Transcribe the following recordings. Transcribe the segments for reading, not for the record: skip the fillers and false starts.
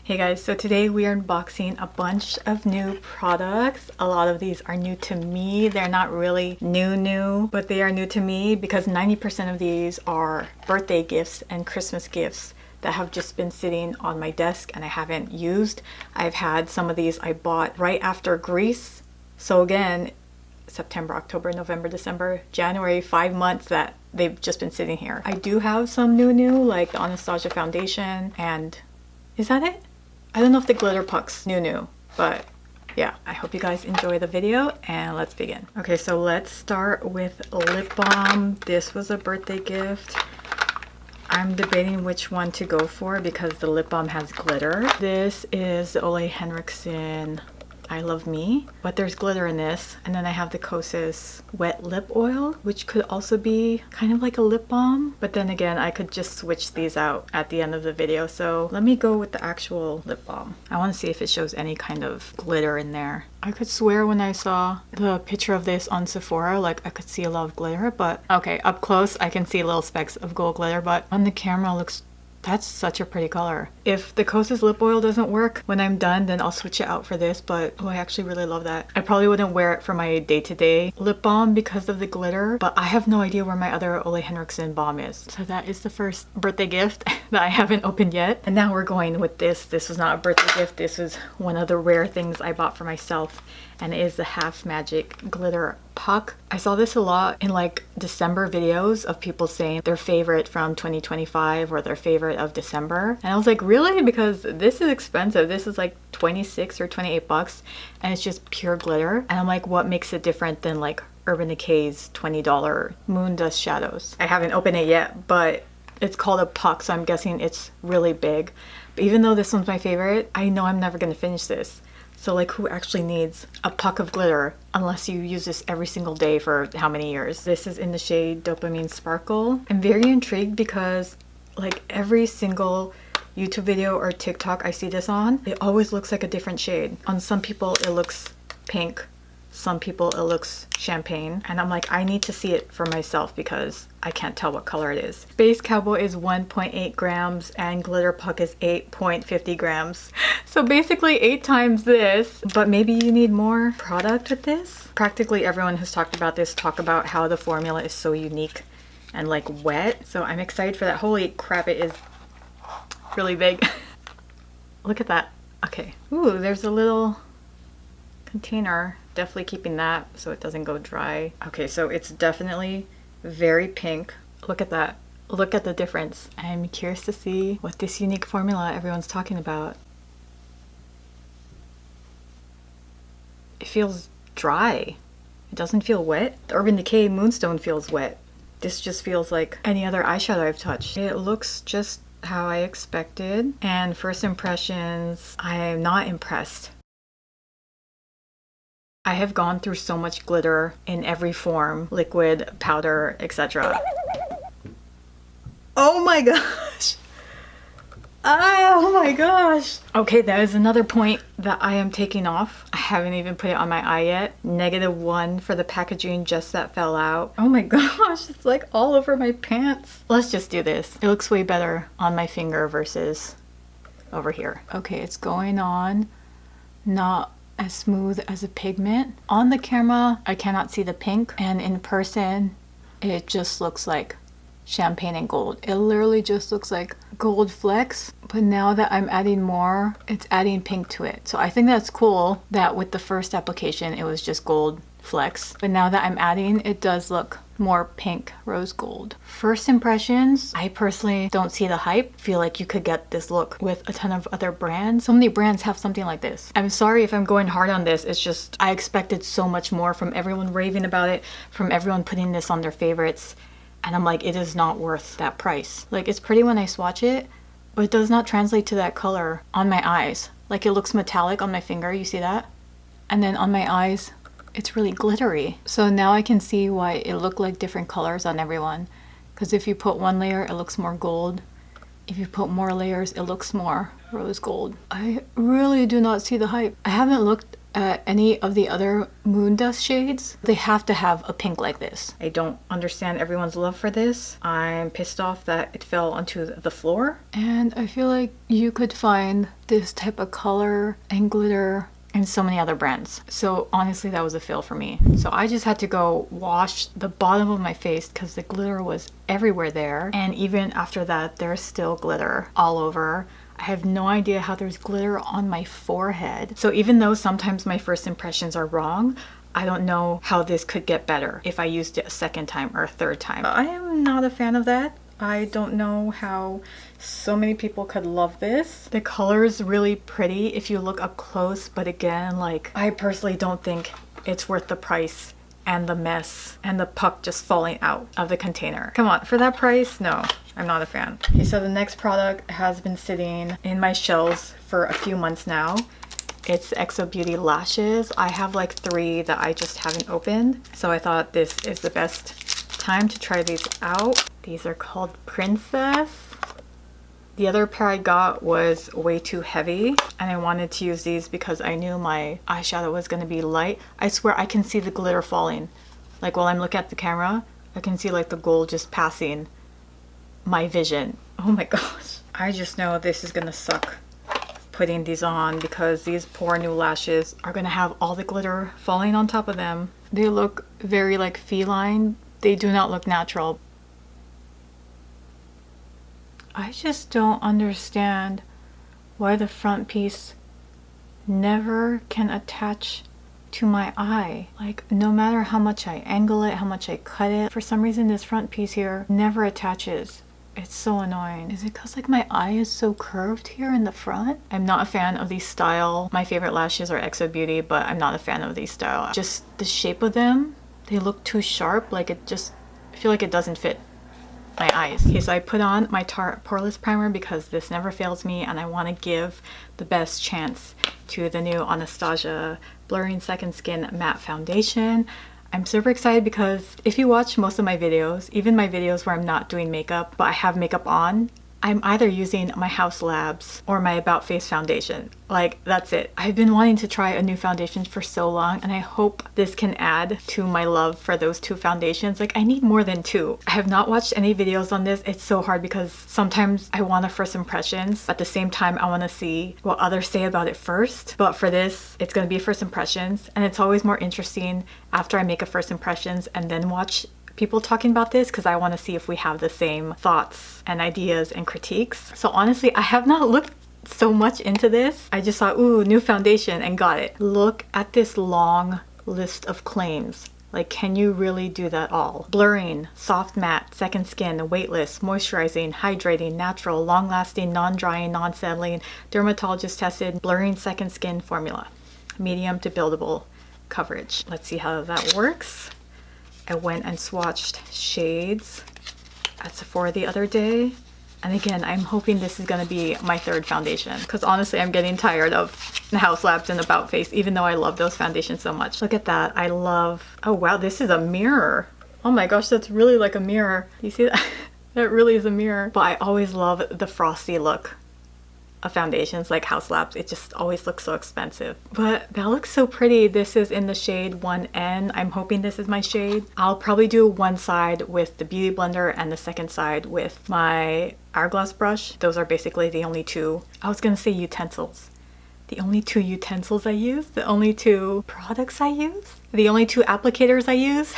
Hey guys, so today we are unboxing a bunch of new products. A lot of these are new to me. They're not really new, but they are new to me because 90% of these are birthday gifts and Christmas gifts that have just been sitting on my desk and I haven't used. I've had some of these I bought right after Greece. So again, September, October, November, December, January, 5 months that they've just been sitting here. I do have some new, like the Anastasia foundation, and is that it? I don't know if the Glitterpuck's new, but yeah, I hope you guys enjoy the video and let's begin. Okay, so let's start with lip balm. This was a birthday gift. I'm debating which one to go for because the lip balm has glitter. This is the Ole Henriksen I Love Me, but there's glitter in this. And then I have the Kosas wet lip oil, which could also be kind of like a lip balm, but then again I could just switch these out at the end of the video. So let me go with the actual lip balm. I want to see if it shows any kind of glitter in there. I could swear when I saw the picture of this on Sephora, like I could see a lot of glitter, but okay, up close I can see little specks of gold glitter, but on the camera it looks, that's such a pretty color. If the Kosas lip oil doesn't work when I'm done, then I'll switch it out for this, but oh, I actually really love that. I probably wouldn't wear it for my day-to-day lip balm because of the glitter, but I have no idea where my other Ole Henriksen balm is. So that is the first birthday gift that I haven't opened yet. And now we're going with this. This was not a birthday gift. This was one of the rare things I bought for myself, and it is the Half Magic Glitterpuck. I saw this a lot in like December videos of people saying their favorite from 2025 or their favorite of December. And I was like, really? Because this is expensive. This is like 26 or 28 bucks and it's just pure glitter. And I'm like, what makes it different than like Urban Decay's $20 Moon Dust Shadows? I haven't opened it yet, but it's called a puck, so I'm guessing it's really big. But even though this one's my favorite, I know I'm never gonna finish this. So like, who actually needs a puck of glitter unless you use this every single day for how many years? This is in the shade Dopamine Sparkle. I'm very intrigued because like every single YouTube video or TikTok I see this on, it always looks like a different shade. On some people it looks pink, some people it looks champagne, and I'm like, I need to see it for myself because I can't tell what color it is. Space Cowboy is 1.8 grams and Glitterpuck is 8.50 grams. So basically 8 times this, but maybe you need more product with this. Practically everyone who's talked about this talk about how the formula is so unique and like wet. So I'm excited for that. Holy crap, it is really big. Look at that. Okay. Ooh, there's a little container. Definitely keeping that so it doesn't go dry. Okay, so it's definitely very pink. Look at that. Look at the difference. I'm curious to see what this unique formula everyone's talking about. It feels dry. It doesn't feel wet. The Urban Decay Moonstone feels wet. This just feels like any other eyeshadow I've touched. It looks just how I expected. And first impressions, I am not impressed. I have gone through so much glitter in every form, liquid, powder, etc. Oh my gosh! Oh my gosh! Okay, that is another point that I am taking off. I haven't even put it on my eye yet. -1 for the packaging just that fell out. Oh my gosh, it's like all over my pants. Let's just do this. It looks way better on my finger versus over here. Okay, it's going on. Not as smooth as a pigment. On the camera, I cannot see the pink, and in person, it just looks like champagne and gold. It literally just looks like gold flecks, but now that I'm adding more, it's adding pink to it. So I think that's cool that with the first application, it was just gold flecks, but now that I'm adding, it does look more pink rose gold. First impressions, I personally don't see the hype. Feel like you could get this look with a ton of other brands. So many brands have something like this. I'm sorry if I'm going hard on this. It's just I expected so much more from everyone raving about it, from everyone putting this on their favorites, and I'm like, it is not worth that price. Like, it's pretty when I swatch it, but it does not translate to that color on my eyes. Like, it looks metallic on my finger, you see that? And then on my eyes, it's really glittery. So now I can see why it looked like different colors on everyone. Because if you put one layer, it looks more gold. If you put more layers, it looks more rose gold. I really do not see the hype. I haven't looked at any of the other Moon Dust shades, they have to have a pink like this. I don't understand everyone's love for this. I'm pissed off that it fell onto the floor. And I feel like you could find this type of color and glitter and so many other brands. So honestly, that was a fail for me. So I just had to go wash the bottom of my face because the glitter was everywhere there. And even after that, there's still glitter all over. I have no idea how there's glitter on my forehead. So even though sometimes my first impressions are wrong, I don't know how this could get better if I used it a second time or a third time. I am not a fan of that. I don't know how so many people could love this. The color is really pretty if you look up close, but again, like, I personally don't think it's worth the price and the mess and the puck just falling out of the container. Come on, for that price, no, I'm not a fan. Okay, so the next product has been sitting in my shelves for a few months now. It's xoBeauty lashes. I have like 3 that I just haven't opened. So I thought this is the best time to try these out. These are called Princess. The other pair I got was way too heavy and I wanted to use these because I knew my eyeshadow was going to be light. I swear I can see the glitter falling. Like while I'm looking at the camera, I can see like the gold just passing my vision. Oh my gosh. I just know this is going to suck putting these on because these poor new lashes are going to have all the glitter falling on top of them. They look very like feline. They do not look natural. I just don't understand why the front piece never can attach to my eye. Like no matter how much I angle it, how much I cut it, for some reason this front piece here never attaches. It's so annoying. Is it because like my eye is so curved here in the front? I'm not a fan of these style. My favorite lashes are xoBeauty, but I'm not a fan of these style. Just the shape of them, they look too sharp. Like it just, I feel like it doesn't fit my eyes. Okay, so I put on my Tarte Poreless Primer because this never fails me and I want to give the best chance to the new Anastasia Blurring Second Skin Matte Foundation. I'm super excited because if you watch most of my videos, even my videos where I'm not doing makeup but I have makeup on, I'm either using my Haus Labs or my About Face foundation. Like, that's it. I've been wanting to try a new foundation for so long and I hope this can add to my love for those 2 foundations. Like, I need more than 2. I have not watched any videos on this. It's so hard because sometimes I want a first impressions. At the same time, I want to see what others say about it first. But for this, it's going to be first impressions. And it's always more interesting after I make a first impressions and then watch people talking about this because I want to see if we have the same thoughts and ideas and critiques. So honestly, I have not looked so much into this. I just thought, ooh, new foundation and got it. Look at this long list of claims. Like, can you really do that all? Blurring, soft matte, second skin, weightless, moisturizing, hydrating, natural, long-lasting, non-drying, non-settling, dermatologist tested, blurring second skin formula. Medium to buildable coverage. Let's see how that works. I went and swatched shades at Sephora the other day. And again, I'm hoping this is gonna be my 3rd foundation because honestly, I'm getting tired of the Haus Labs and About Face, even though I love those foundations so much. Look at that. I love, oh wow, this is a mirror. Oh my gosh, that's really like a mirror. You see that? That really is a mirror. But I always love the frosty look of foundations like Haus Labs. It just always looks so expensive. But that looks so pretty. This is in the shade 1N. I'm hoping this is my shade. I'll probably do one side with the Beauty Blender and the second side with my Hourglass brush. Those are basically the only 2. I was gonna say utensils. The only 2 utensils I use? The only 2 products I use? The only 2 applicators I use?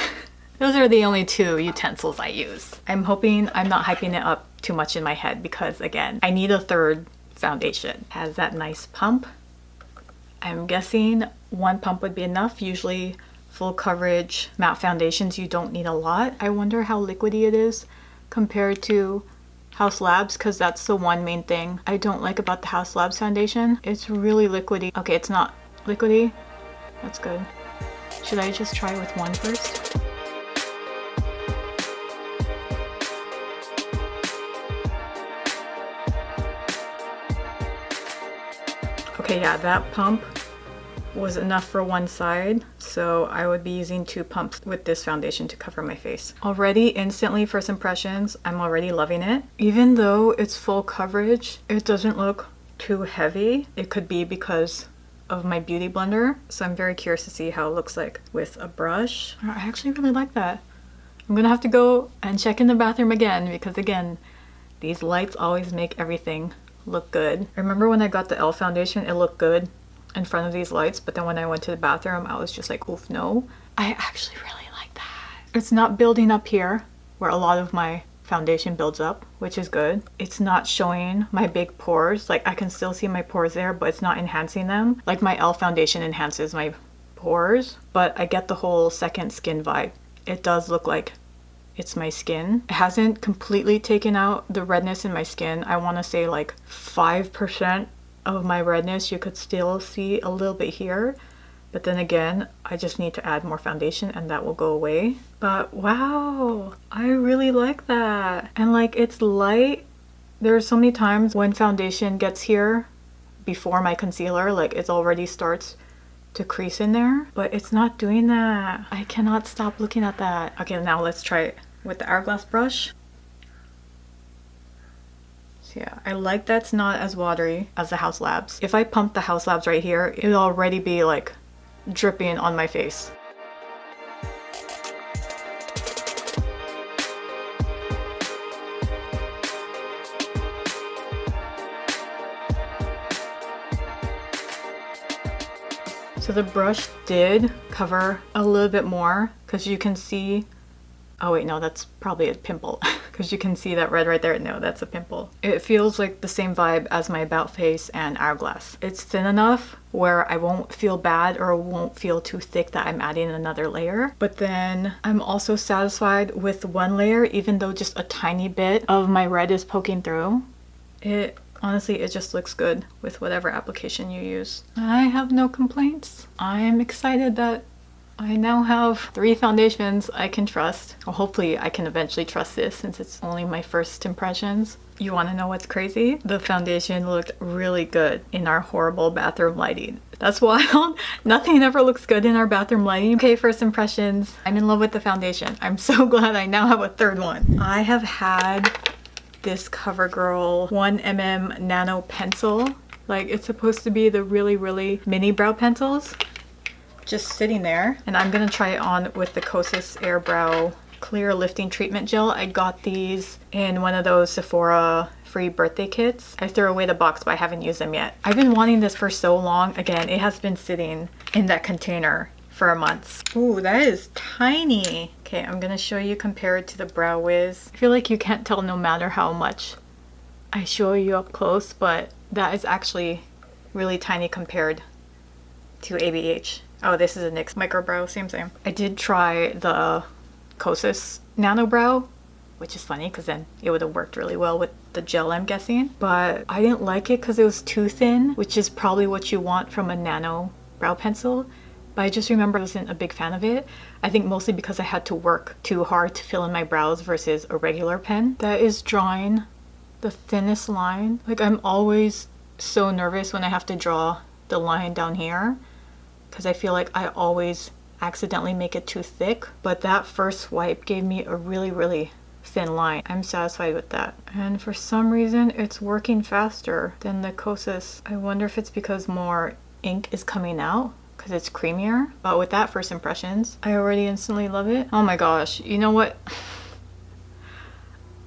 Those are the only 2 utensils I use. I'm hoping I'm not hyping it up too much in my head because again, I need a 3rd foundation. Has that nice pump. I'm guessing 1 pump would be enough. Usually full coverage matte foundations, you don't need a lot. I wonder how liquidy it is compared to Haus Labs because that's the one main thing I don't like about the Haus Labs foundation. It's really liquidy. Okay, it's not liquidy. That's good. Should I just try with 1 first? Okay, yeah, that pump was enough for 1 side, so I would be using 2 pumps with this foundation to cover my face. Already, instantly, first impressions, I'm already loving it. Even though it's full coverage, it doesn't look too heavy. It could be because of my beauty blender. So I'm very curious to see how it looks like with a brush. I actually really like that. I'm gonna have to go and check in the bathroom again because again, these lights always make everything look good. I remember when I got the e.l.f. foundation, it looked good in front of these lights, but then when I went to the bathroom, I was just like, oof, no. I actually really like that. It's not building up here where a lot of my foundation builds up, which is good. It's not showing my big pores. Like I can still see my pores there, but it's not enhancing them. Like my e.l.f. foundation enhances my pores, but I get the whole second skin vibe. It does look like it's my skin. It hasn't completely taken out the redness in my skin. I want to say like 5% of my redness you could still see a little bit here. But then again, I just need to add more foundation and that will go away. But wow, I really like that. And like it's light. There are so many times when foundation gets here before my concealer, like it already starts to crease in there, but it's not doing that. I cannot stop looking at that. Okay, now let's try it with the Hourglass brush. So yeah, I like that's not as watery as the House Labs. If I pump the House Labs right here, it'll already be like dripping on my face. So the brush did cover a little bit more because you can see, oh wait, no, that's probably a pimple because you can see that red right there. No, that's a pimple. It feels like the same vibe as my About Face and Hourglass. It's thin enough where I won't feel bad or won't feel too thick that I'm adding another layer. But then I'm also satisfied with one layer, even though just a tiny bit of my red is poking through. Honestly, it just looks good with whatever application you use. I have no complaints. I'm excited that I now have 3 foundations I can trust. Well, hopefully I can eventually trust this since it's only my first impressions. You want to know what's crazy? The foundation looked really good in our horrible bathroom lighting. That's wild. Nothing ever looks good in our bathroom lighting. Okay, first impressions. I'm in love with the foundation. I'm so glad I now have a third one. I have had this CoverGirl 1mm Nano pencil. Like it's supposed to be the really mini brow pencils. Just sitting there. And I'm gonna try it on with the Kosas Airbrow Clear Lifting Treatment Gel. I got these in one of those Sephora free birthday kits. I threw away the box, but I haven't used them yet. I've been wanting this for so long. Again, it has been sitting in that container for months. Ooh, that is tiny. Okay, I'm gonna show you compared to the Brow Wiz. I feel like you can't tell no matter how much I show you up close, but that is actually really tiny compared to ABH. Oh, this is a NYX Micro Brow, same. I did try the Kosas Nano Brow, which is funny because then it would have worked really well with the gel, I'm guessing. But I didn't like it because it was too thin, which is probably what you want from a nano brow pencil. But I just remember I wasn't a big fan of it. I think mostly because I had to work too hard to fill in my brows versus a regular pen that is drawing the thinnest line. Like I'm always so nervous when I have to draw the line down here because I feel like I always accidentally make it too thick. But that first swipe gave me a really thin line. I'm satisfied with that. And for some reason it's working faster than the Kosas. I wonder if it's because more ink is coming out because it's creamier. But with that first impressions, I already instantly love it. Oh my gosh, you know what?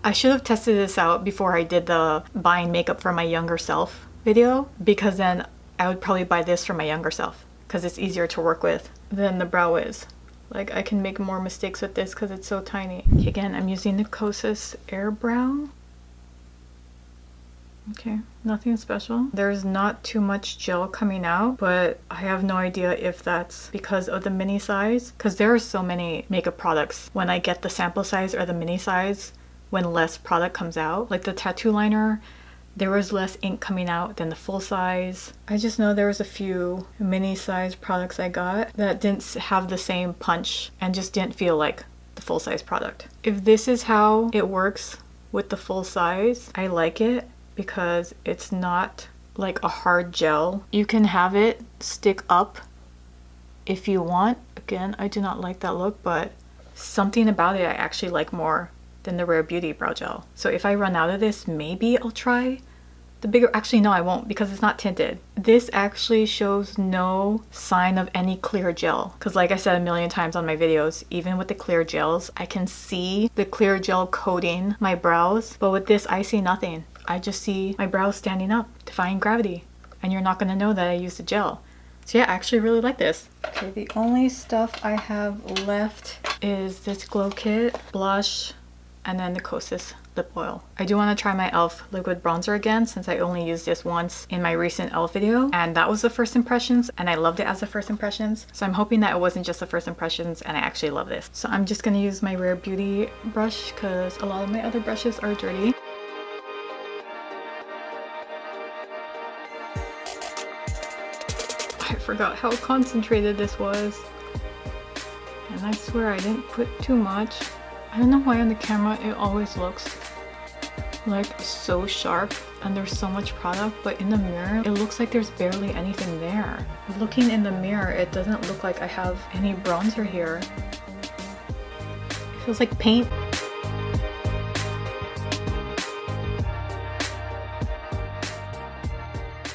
I should have tested this out before I did the buying makeup for my younger self video, because then I would probably buy this for my younger self because it's easier to work with than the Brow Wiz. Like I can make more mistakes with this because it's so tiny. Again, I'm using the Kosas Airbrow. Okay, nothing special. There's not too much gel coming out, but I have no idea if that's because of the mini size, because there are so many makeup products when I get the sample size or the mini size when less product comes out. Like the tattoo liner, there was less ink coming out than the full size. I just know there was a few mini size products I got that didn't have the same punch and just didn't feel like the full size product. If this is how it works with the full size, I like it because it's not like a hard gel. You can have it stick up if you want. Again, I do not like that look, but something about it I actually like more than the Rare Beauty brow gel. So if I run out of this, maybe I'll try The bigger, actually no I won't because it's not tinted. This actually shows no sign of any clear gel, because like I said a million times on my videos, even with the clear gels I can see the clear gel coating my brows, but with this I see nothing. I just see my brows standing up, defying gravity, and you're not going to know that I used a gel. So yeah, I actually really like this. Okay, the only stuff I have left is this glow kit, blush, and then the Kosas lip oil. I do want to try my e.l.f. liquid bronzer again since I only used this once in my recent e.l.f. video, and that was the first impressions and I loved it as the first impressions. So I'm hoping that it wasn't just the first impressions and I actually love this. So I'm just going to use my Rare Beauty brush because a lot of my other brushes are dirty. I forgot how concentrated this was. And I swear I didn't put too much. I don't know why on the camera it always looks like so sharp and there's so much product, but in the mirror it looks like there's barely anything there. Looking in the mirror, it doesn't look like I have any bronzer here. It feels like paint.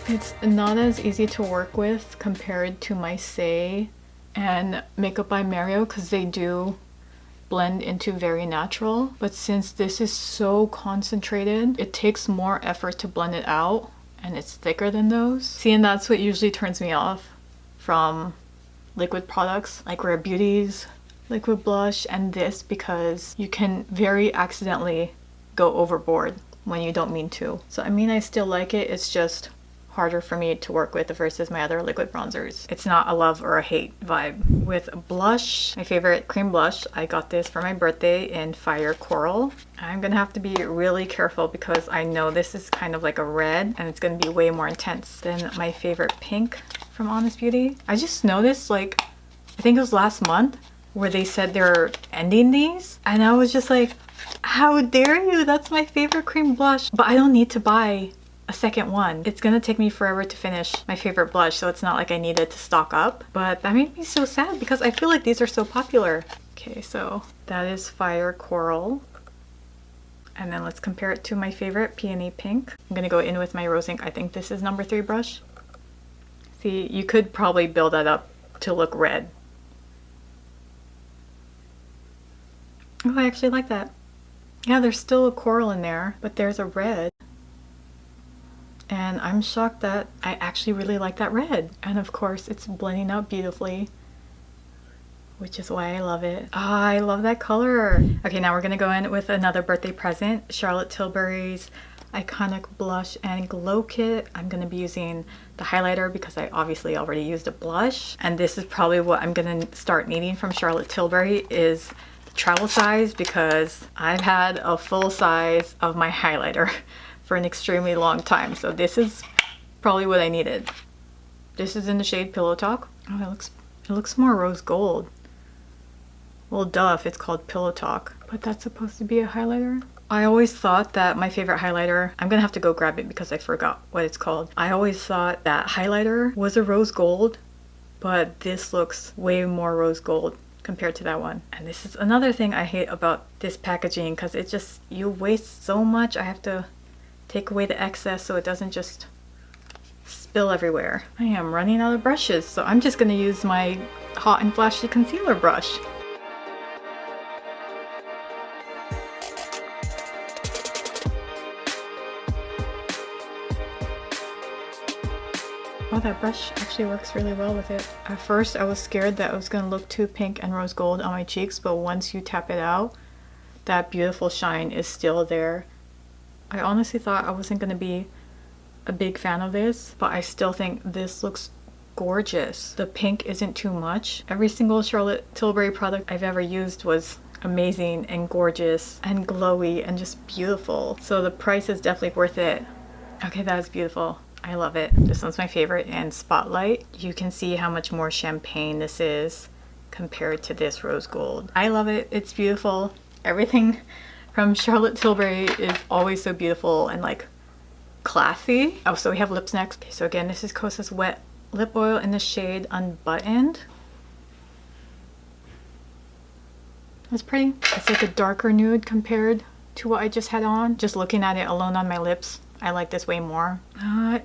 It's not as easy to work with compared to my Say and Makeup by Mario because they do blend into very natural, but since this is so concentrated it takes more effort to blend it out and it's thicker than those. See, and that's what usually turns me off from liquid products like Rare Beauty's liquid blush and this, because you can very accidentally go overboard when you don't mean to. So I mean, I still like it, it's just harder for me to work with versus my other liquid bronzers. It's not a love or a hate vibe. With blush, my favorite cream blush, I got this for my birthday in Fire Coral. I'm gonna have to be really careful because I know this is kind of like a red and it's gonna be way more intense than my favorite pink from Honest Beauty. I just noticed, like, I think it was last month where they said they're ending these and I was just like, how dare you, that's my favorite cream blush. But I don't need to buy a second one. It's gonna take me forever to finish my favorite blush, so it's not like I needed to stock up, but that made me so sad because I feel like these are so popular. Okay, so that is Fire Coral, and then let's compare it to my favorite Peony Pink. I'm gonna go in with my Rose Ink. I think this is number 3 brush. See, you could probably build that up to look red. Oh, I actually like that. Yeah, there's still a coral in there, but there's a red. And I'm shocked that I actually really like that red. And of course it's blending out beautifully, which is why I love it. Ah, I love that color. Okay, now we're gonna go in with another birthday present, Charlotte Tilbury's Iconic Blush and Glow Kit. I'm gonna be using the highlighter because I obviously already used a blush. And this is probably what I'm gonna start needing from Charlotte Tilbury is the travel size, because I've had a full size of my highlighter for an extremely long time, so this is probably what I needed. This is in the shade Pillow Talk. Oh, it looks more rose gold. Well, duh, if it's called Pillow Talk, but that's supposed to be a highlighter. I always thought that my favorite highlighter, I'm gonna have to go grab it because I forgot what it's called. I always thought that highlighter was a rose gold, but this looks way more rose gold compared to that one. And this is another thing I hate about this packaging, because it just, you waste so much. I have to take away the excess so it doesn't just spill everywhere. I am running out of brushes, so I'm just gonna use my Hot and Flashy concealer brush. Oh, that brush actually works really well with it. At first I was scared that it was gonna look too pink and rose gold on my cheeks, but once you tap it out, that beautiful shine is still there. I honestly thought I wasn't going to be a big fan of this, but I still think this looks gorgeous. The pink isn't too much. Every single Charlotte Tilbury product I've ever used was amazing and gorgeous and glowy and just beautiful. So the price is definitely worth it. Okay, that is beautiful. I love it. This one's my favorite. And Spotlight, you can see how much more champagne this is compared to this rose gold. I love it. It's beautiful. Everything from Charlotte Tilbury is always so beautiful and like classy. Oh, so we have lips next. Okay, so again, this is Kosas Wet Lip Oil in the shade Unbuttoned. That's pretty. It's like a darker nude compared to what I just had on. Just looking at it alone on my lips, I like this way more.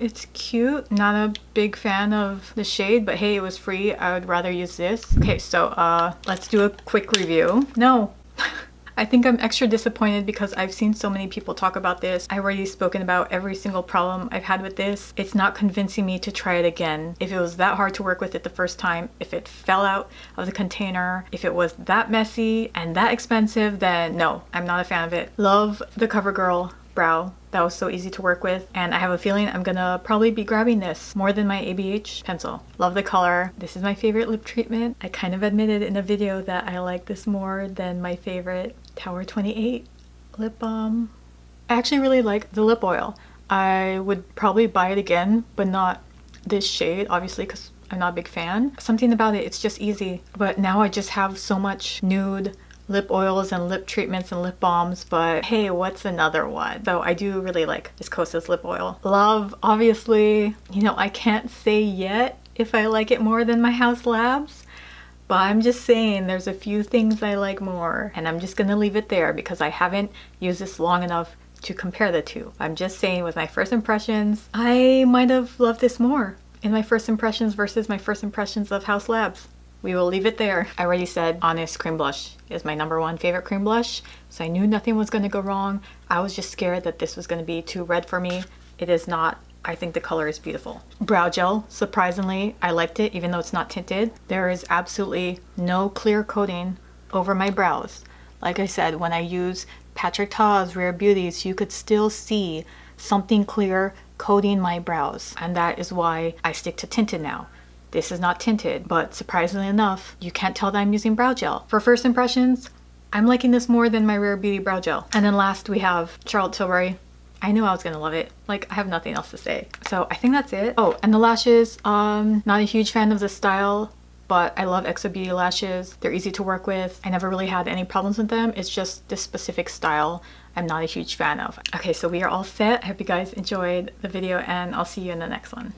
It's cute. Not a big fan of the shade, but hey, it was free. I would rather use this. Okay, so let's do a quick review. No. I think I'm extra disappointed because I've seen so many people talk about this. I've already spoken about every single problem I've had with this. It's not convincing me to try it again. If it was that hard to work with it the first time, if it fell out of the container, if it was that messy and that expensive, then no, I'm not a fan of it. Love the CoverGirl brow. That was so easy to work with, and I have a feeling I'm gonna probably be grabbing this more than my ABH pencil. Love the color. This is my favorite lip treatment. I kind of admitted in a video that I like this more than my favorite Tower 28 lip balm. I actually really like the lip oil. I would probably buy it again, but not this shade, obviously, because I'm not a big fan. Something about it, it's just easy. But now I just have so much nude lip oils and lip treatments and lip balms, but hey, what's another one? So I do really like this Kosas lip oil. Love, obviously, you know, I can't say yet if I like it more than my House Labs, but I'm just saying there's a few things I like more, and I'm just gonna leave it there because I haven't used this long enough to compare the two. I'm just saying with my first impressions, I might have loved this more in my first impressions versus my first impressions of House Labs. We will leave it there. I already said Honest Cream Blush is my #1 favorite cream blush, so I knew nothing was going to go wrong. I was just scared that this was going to be too red for me. It is not. I think the color is beautiful. Brow gel, surprisingly, I liked it even though it's not tinted. There is absolutely no clear coating over my brows. Like I said, when I use Patrick Ta's Rare Beauties, you could still see something clear coating my brows, and that is why I stick to tinted now. This is not tinted, but surprisingly enough, you can't tell that I'm using brow gel. For first impressions, I'm liking this more than my Rare Beauty brow gel. And then last we have Charlotte Tilbury. I knew I was gonna love it. Like, I have nothing else to say. So I think that's it. Oh, and the lashes, not a huge fan of the style, but I love xoBeauty lashes. They're easy to work with. I never really had any problems with them. It's just this specific style I'm not a huge fan of. Okay, so we are all set. I hope you guys enjoyed the video, and I'll see you in the next one.